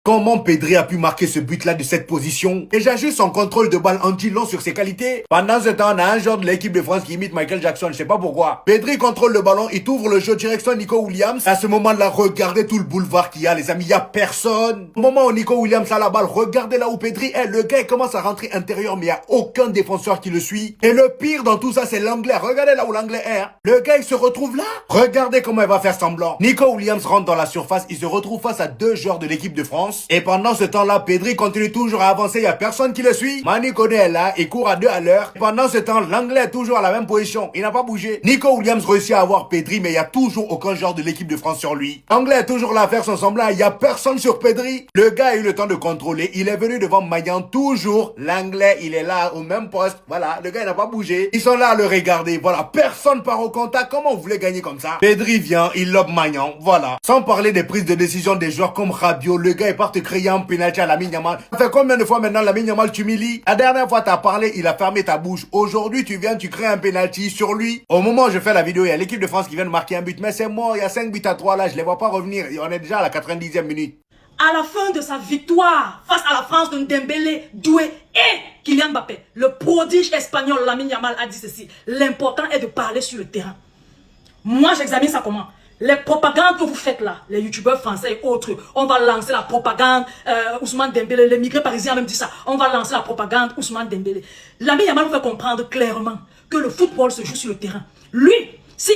Comment Pedri a pu marquer ce but-là de cette position? Déjà juste son contrôle de balle anti-long sur ses qualités. Pendant ce temps, on a un joueur de l'équipe de France qui imite Michael Jackson, je sais pas pourquoi. Pedri contrôle le ballon, il ouvre le jeu direction Nico Williams. À ce moment-là, regardez tout le boulevard qu'il y a, les amis, il y a personne. Au moment où Nico Williams a la balle, regardez là où Pedri est. Le gars il commence à rentrer intérieur, mais il n'y a aucun défenseur qui le suit. Et le pire dans tout ça, c'est l'anglais. Regardez là où l'anglais est. Hein. Le gars, il se retrouve là. Regardez comment il va faire semblant. Nico Williams rentre dans la surface, il se retrouve face à deux joueurs de l'équipe de France. Et pendant ce temps-là, Pedri continue toujours à avancer, il n'y a personne qui le suit. Manu Kone est là, il court à 2 à l'heure. Pendant ce temps, l'anglais est toujours à la même position, il n'a pas bougé. Nico Williams réussit à avoir Pedri, mais il n'y a toujours aucun joueur de l'équipe de France sur lui. L'anglais est toujours là à faire son semblant, il n'y a personne sur Pedri. Le gars a eu le temps de contrôler, il est venu devant Maignan, toujours. L'anglais, il est là au même poste, voilà, le gars il n'a pas bougé. Ils sont là à le regarder, voilà, personne part au contact, comment vous voulez gagner comme ça? Pedri vient, il lobe Maignan, voilà. Sans parler des prises de décision des joueurs comme Rabiot, le gars est parti créer un penalty à Lamine Yamal. Ça fait combien de fois maintenant Lamine Yamal t'humilie? La dernière fois t'as parlé, il a fermé ta bouche. Aujourd'hui tu viens, tu crées un penalty sur lui. Au moment où je fais la vidéo, il y a l'équipe de France qui vient de marquer un but, mais c'est mort, il y a 5 buts à 3 là, je les vois pas revenir. On est déjà à la 90e minute. À la fin de sa victoire face à la France de Dembélé, Doué et Kylian Mbappé, le prodige espagnol Lamine Yamal a dit ceci: l'important est de parler sur le terrain. Moi j'examine ça comment? Les propagandes que vous faites là, les youtubeurs français et autres, on va lancer la propagande Ousmane Dembélé, les migrés parisiens même dit ça, on va lancer la propagande Ousmane Dembélé. Lamine Yamal vous fait comprendre clairement que le football se joue sur le terrain. Lui, si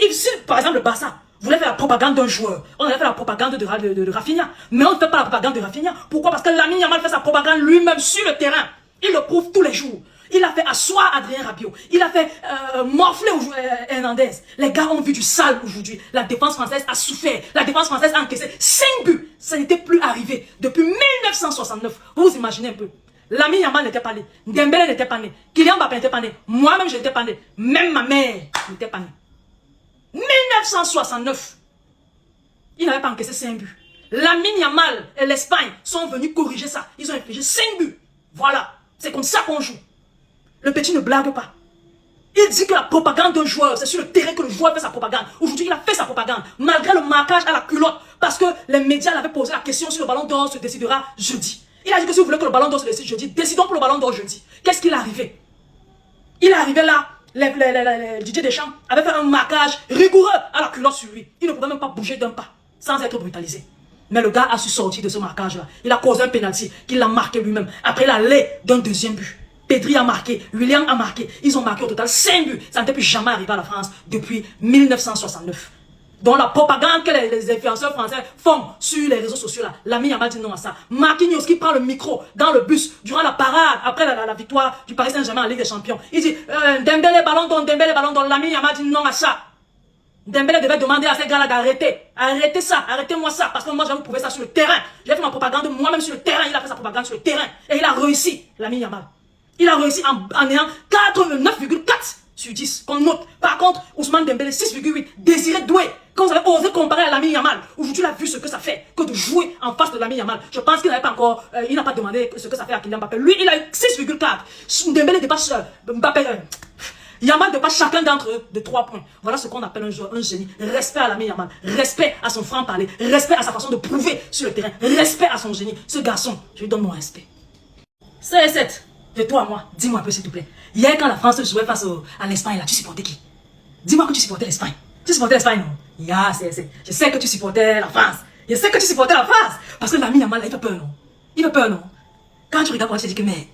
par exemple le Barça voulait faire la propagande d'un joueur, on allait faire la propagande de Rafinha, mais on ne fait pas la propagande de Rafinha. Pourquoi? Parce que Lamine Yamal fait sa propagande lui-même sur le terrain. Il le prouve tous les jours. Il a fait asseoir Adrien Rabiot. Il a fait morfler Hernandez. Les gars ont vu du sale aujourd'hui. La défense française a souffert. La défense française a encaissé 5 buts. Ça n'était plus arrivé depuis 1969. Vous vous imaginez un peu. Lamine Yamal n'était pas né. Dembélé n'était pas né. Kylian Mbappé n'était pas né. Moi-même, je n'étais pas né. Même ma mère n'était pas née. 1969. Il n'avait pas encaissé 5 buts. Lamine Yamal et l'Espagne sont venus corriger ça. Ils ont infligé 5 buts. Voilà. C'est comme ça qu'on joue. Le petit ne blague pas. Il dit que la propagande d'un joueur, c'est sur le terrain que le joueur fait sa propagande. Aujourd'hui, il a fait sa propagande, malgré le marquage à la culotte, parce que les médias l'avaient posé la question si le ballon d'or se décidera jeudi. Il a dit que si vous voulez que le ballon d'or se décide jeudi, décidons pour le ballon d'or jeudi. Qu'est-ce qu'il est arrivé? Il est arrivé là, Didier Deschamps avait fait un marquage rigoureux à la culotte sur lui. Il ne pouvait même pas bouger d'un pas, sans être brutalisé. Mais le gars a su sortir de ce marquage-là. Il a causé un penalty qu'il a marqué lui-même. Après, il allait d'un deuxième but. Pedri a marqué, William a marqué. Ils ont marqué au total 5 buts. Ça n'était plus jamais arrivé à la France depuis 1969. Donc la propagande que les influenceurs français font sur les réseaux sociaux là, Lamine Yamal dit non à ça. Marquinhos qui prend le micro dans le bus durant la parade après la victoire du Paris Saint-Germain en Ligue des Champions. Il dit Dembélé ballon d'or, Lamine Yamal dit non à ça. Dembélé devait demander à ces gars-là d'arrêter. Arrêtez ça, arrêtez-moi ça. Parce que moi, j'ai prouvé ça sur le terrain. J'ai fait ma propagande moi-même sur le terrain. Il a fait sa propagande sur le terrain. Et il a réussi, Lamine Yamal. Il a réussi en ayant 89,4 sur 10 qu'on note. Par contre, Ousmane Dembélé 6,8. Désiré Doué, quand vous avez osé comparer à Lamine Yamal, aujourd'hui il a vu ce que ça fait que de jouer en face de Lamine Yamal. Je pense qu'il n'avait pas encore, il n'a pas demandé ce que ça fait à Kylian Mbappé. Lui, il a eu 6,4. Dembélé dépasse Mbappé. Yamal dépasse chacun d'entre eux de 3 points. Voilà ce qu'on appelle un joueur, un génie. Respect à Lamine Yamal, respect à son franc-parler, respect à sa façon de prouver sur le terrain, respect à son génie. Ce garçon, je lui donne mon respect. CR7. De toi à moi, dis-moi un peu s'il te plaît. Hier quand la France jouait face à l'Espagne, là, tu supportais qui? Dis-moi que tu supportais l'Espagne. Tu supportais l'Espagne, non? Je sais que tu supportais la France. Je sais que tu supportais la France. Parce que Lamine Yamal, il fait peur, non? Il fait peur, non? Quand tu regardes, tu te dis que mais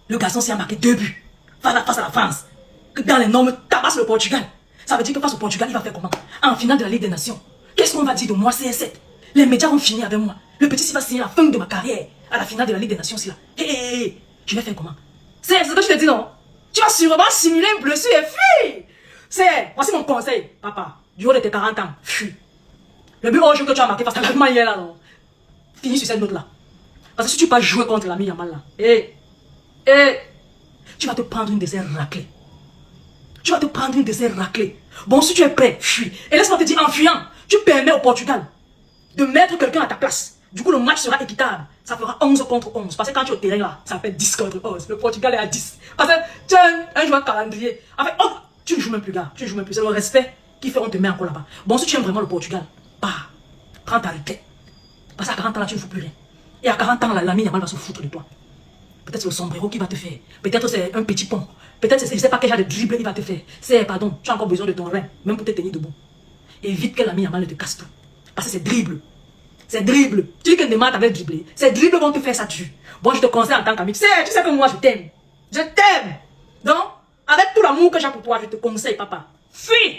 le garçon s'y a marqué 2 buts face à la France. Que dans les normes, tabasse le Portugal. Ça veut dire que face au Portugal, il va faire comment? En finale de la Ligue des Nations. Qu'est-ce qu'on va dire de moi, CR7? Les médias vont finir avec moi. Le petit, s'il va signer la fin de ma carrière à la finale de la Ligue des Nations, c'est là. Hé, je vais faire comment? C'est ce que je te dis, non? Tu vas sûrement simuler une blessure et fuis. Voici mon conseil, papa. Du haut de tes 40 ans, fuis. Le but au jeu que tu as marqué face à l'Allemagne hier, là, non? Finis sur cette note-là. Parce que si tu vas jouer contre l'ami Yamal, là, tu vas te prendre une dessert raclée. Tu vas te prendre une dessert raclée. Bon, si tu es prêt, fuis. Et laisse-moi te dire, en fuyant, tu permets au Portugal de mettre quelqu'un à ta place. Du coup, le match sera équitable. Ça fera 11 contre 11. Parce que quand tu es au terrain là, ça fait 10 contre 11. Le Portugal est à 10. Parce que tu as un joueur calendrier. En fait, oh, tu ne joues même plus, gars. Tu ne joues même plus. C'est le respect qui fait on te met encore là-bas. Bon, si tu aimes vraiment le Portugal, prends ta retraite. Parce qu'à 40 ans là, tu ne fous plus rien. Et à 40 ans, l'ami Yamal va se foutre de toi. Peut-être c'est le sombrero qui va te faire. Peut-être c'est un petit pont. Peut-être c'est, je ne sais pas quel genre de dribble il va te faire. C'est, pardon, tu as encore besoin de ton rein, même pour te tenir debout. Évite que l'ami Yamal ne te casse tout. Parce que c'est dribble. C'est dribble. Tu dis que Neymar t'avait dribblé. C'est dribble vont te faire ça dessus. Bon, je te conseille en tant qu'ami. Tu sais que moi, je t'aime. Je t'aime. Donc, avec tout l'amour que j'ai pour toi, je te conseille, papa. Fuis.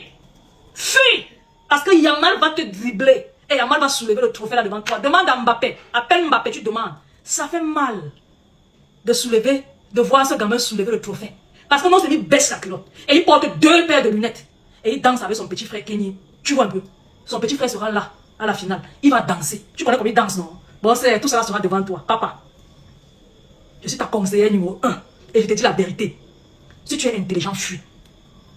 Fuis. Parce que Yamal va te dribbler. Et Yamal va soulever le trophée là devant toi. Demande à Mbappé. Appelle Mbappé, tu demandes. Ça fait mal de soulever, de voir ce gamin soulever le trophée. Parce que non, c'est lui baisse la culotte. Et il porte 2 paires de lunettes. Et il danse avec son petit frère Kenny. Tu vois un peu. Son petit frère sera là, à la finale. Il va danser. Tu connais comment il danse, non? Bon, tout ça sera devant toi. Papa, je suis ta conseillère numéro 1. Et je te dis la vérité. Si tu es intelligent, fuis.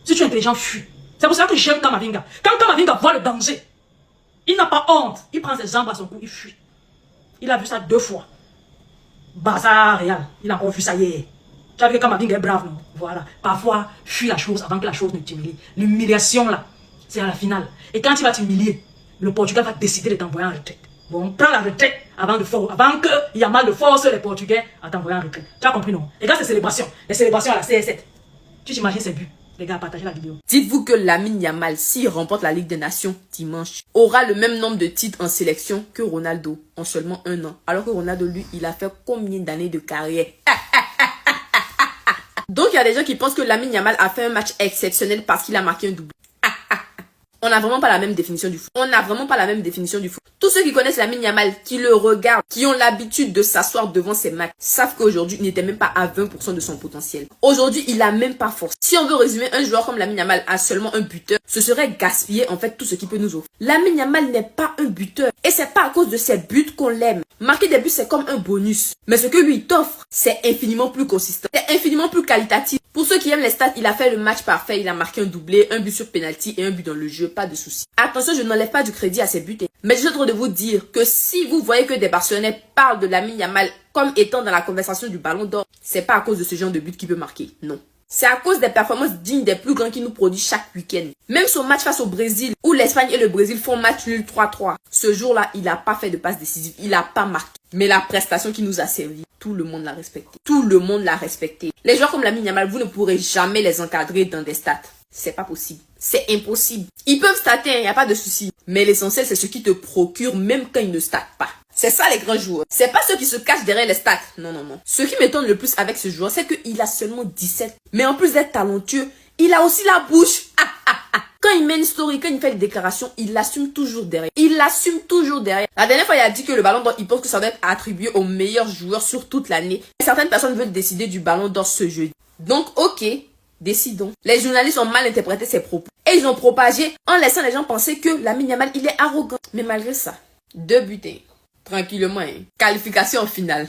Si tu es intelligent, fuis. C'est pour ça que j'aime Kamavinga. Quand Kamavinga voit le danger, il n'a pas honte. Il prend ses jambes à son cou, il fuit. Il a vu ça 2 fois. Bazar réel. Il a encore vu ça hier. Tu as vu que Kamavinga est brave, non? Voilà. Parfois, fuis la chose avant que la chose ne t'humilie. L'humiliation, là, c'est à la finale. Et quand il va t'humilier, le Portugal va décider de t'envoyer en retraite. Bon, prends la retraite avant que Yamal de force les Portugais à t'envoyer en retraite. Tu as compris, non? Et quand c'est célébration, les célébrations à la CS7, tu t'imagines ces buts? Les gars, partagez la vidéo. Dites-vous que Lamine Yamal, s'il remporte la Ligue des Nations dimanche, aura le même nombre de titres en sélection que Ronaldo en seulement 1 an. Alors que Ronaldo, lui, il a fait combien d'années de carrière? Donc, il y a des gens qui pensent que Lamine Yamal a fait un match exceptionnel parce qu'il a marqué un doublé. On n'a vraiment pas la même définition du foot. On n'a vraiment pas la même définition du foot. Tous ceux qui connaissent Lamine Yamal, qui le regardent, qui ont l'habitude de s'asseoir devant ses matchs, savent qu'aujourd'hui, il n'était même pas à 20% de son potentiel. Aujourd'hui, il a même pas force. Si on veut résumer un joueur comme Lamine Yamal à seulement un buteur, ce serait gaspiller en fait tout ce qu'il peut nous offrir. Lamine Yamal n'est pas un buteur. Et c'est pas à cause de ses buts qu'on l'aime. Marquer des buts, c'est comme un bonus. Mais ce que lui t'offre, c'est infiniment plus consistant. C'est infiniment plus qualitatif. Pour ceux qui aiment les stats, il a fait le match parfait. Il a marqué un doublé, un but sur penalty et un but dans le jeu. Pas de souci. Attention, je n'enlève pas du crédit à ses buts. Mais je suis en train de vous dire que si vous voyez que des Barcelonais parlent de Lamine Yamal comme étant dans la conversation du Ballon d'Or, c'est pas à cause de ce genre de but qu'il peut marquer. Non. C'est à cause des performances dignes des plus grands qui nous produisent chaque week-end. Même son match face au Brésil, où l'Espagne et le Brésil font match nul 3-3. Ce jour-là, il n'a pas fait de passe décisive. Il n'a pas marqué. Mais la prestation qui nous a servi, tout le monde l'a respecté. Tout le monde l'a respecté. Les joueurs comme Lamine Yamal, vous ne pourrez jamais les encadrer dans des stats. C'est pas possible. C'est impossible. Ils peuvent stater, il n'y a pas de souci. Mais l'essentiel, c'est ce qui te procure même quand ils ne statent pas. C'est ça les grands joueurs. C'est pas ceux qui se cachent derrière les stats. Non, non, non. Ce qui m'étonne le plus avec ce joueur, c'est qu'il a seulement 17. Mais en plus d'être talentueux, il a aussi la bouche. Quand il met une story, quand il fait des déclarations, il l'assume toujours derrière. Il l'assume toujours derrière. La dernière fois, il a dit que le Ballon d'Or, il pense que ça doit être attribué aux meilleurs joueurs sur toute l'année. Certaines personnes veulent décider du Ballon d'Or ce jeudi. Donc, ok, décidons. Les journalistes ont mal interprété ses propos. Et ils ont propagé en laissant les gens penser que Lamine Yamal, il est arrogant. Mais malgré ça, 2 buts. Tranquillement, hein. Qualification en finale.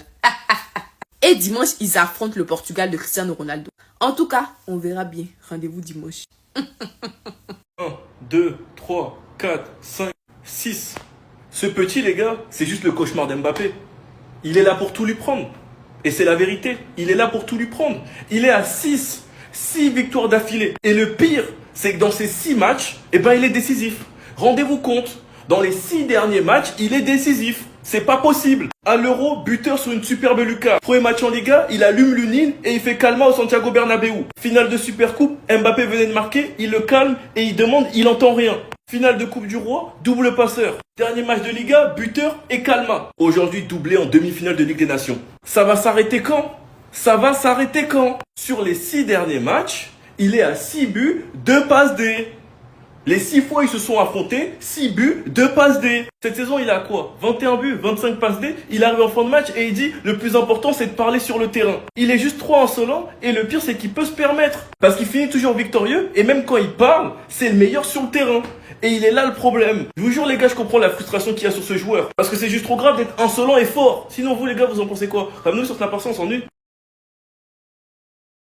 Et dimanche, ils affrontent le Portugal de Cristiano Ronaldo. En tout cas, on verra bien. Rendez-vous dimanche. 1, 2, 3, 4, 5, 6. Ce petit, les gars, c'est juste le cauchemar d'Mbappé. Il est là pour tout lui prendre. Et c'est la vérité. Il est là pour tout lui prendre. Il est à 6 victoires d'affilée. Et le pire, c'est que dans ces 6 matchs, eh ben, il est décisif. Rendez-vous compte. Dans les 6 derniers matchs, il est décisif. C'est pas possible. À l'Euro, buteur sur une superbe lucarne. Premier match en Liga, il allume l'Unine et il fait calma au Santiago Bernabéu. Finale de Supercoupe, Mbappé venait de marquer, il le calme et il demande, il entend rien. Finale de Coupe du Roi, double passeur. Dernier match de Liga, buteur et calma. Aujourd'hui, doublé en demi-finale de Ligue des Nations. Ça va s'arrêter quand? Ça va s'arrêter quand? Sur les 6 derniers matchs, il est à 6 buts, 2 passes D. Les 6 fois ils se sont affrontés, 6 buts, 2 passes D. Cette saison il a quoi? 21 buts, 25 passes D. Il arrive en fin de match et il dit le plus important c'est de parler sur le terrain. Il est juste trop insolent et le pire c'est qu'il peut se permettre. Parce qu'il finit toujours victorieux et même quand il parle, c'est le meilleur sur le terrain. Et il est là le problème. Je vous jure les gars, je comprends la frustration qu'il y a sur ce joueur. Parce que c'est juste trop grave d'être insolent et fort. Sinon vous les gars, vous en pensez quoi? Ramenez-nous sur la personne, on s'ennuie.